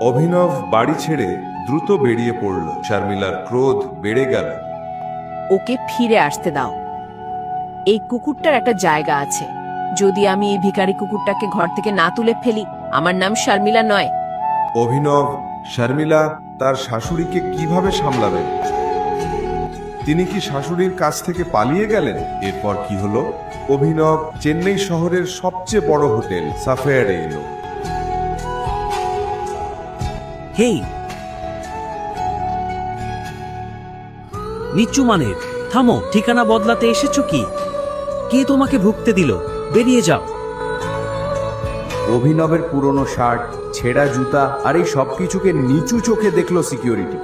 অভিনব বাড়ি ছেড়ে দ্রুত বেরিয়ে পড়ল। শর্মিলার ক্রোধ বেড়ে গেল। ওকে ফিরে আসতে দাও। এই কুকুরটার একটা জায়গা আছে। যদি আমি এই ভিখারি কুকুরটাকে ঘর থেকে না তুলে ফেলি, আমার নাম শর্মিলা নয়। অভিনব শর্মিলা তার শাশুড়িকে কিভাবে সামলাবেন? তিনি কি শাশুড়ির কাছ থেকে পালিয়ে গেলেন? এরপর কি হলো? অভিনব চেন্নাই শহরের সবচেয়ে বড় হোটেল সাফায়ারে এলো। হেই নিচু মানের, থামো। ঠিকানা বদলাতে এসেছো কি? কে তোমাকে ভুগতে দিল? বেরিয়ে যাও। অভিনবের পুরনো শার্ট, ছেঁড়া জুতা আর এই সবকিছুকে নিচু চোখে দেখলো সিকিউরিটি।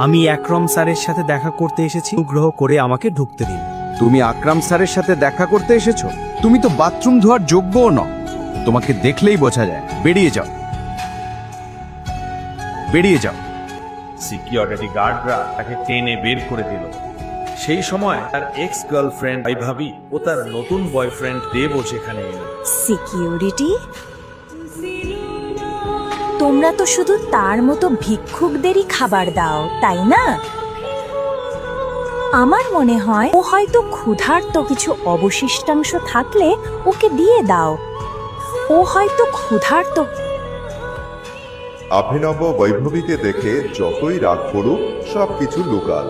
আমি আকরম স্যারের সাথে দেখা করতে এসেছি, অনুগ্রহ করে আমাকে ঢুকতে দিন। তুমি আকরাম স্যারের সাথে দেখা করতে এসেছো? তুমি তো বাথরুম ধোয়ার যোগ্যও নও। তোমাকে দেখলেই বোঝা যায়। বেরিয়ে যাও, বেরিয়ে যাও। সিকিউরিটি গার্ডরা তাকে টেনে বের করে দিল। সেই সময় তার এক্স গার্লফ্রেন্ড ভাবি ও তার নতুন বয়ফ্রেন্ড দেবও সেখানে এলো। সিকিউরিটি, তোমরা তো শুধু তার মতো ভিক্ষুকদেরই খাবার দাও, তাই না? আমার মনে হয় ও হয়তো ক্ষুধার্ত, কিছু অবশিষ্টাংশ থাকলে ওকে দিয়ে দাও। ও হয়তো ক্ষুধার্ত। অভিনব বৈভবীকে দেখে যতই রাগ করুক সবকিছু লুকাল।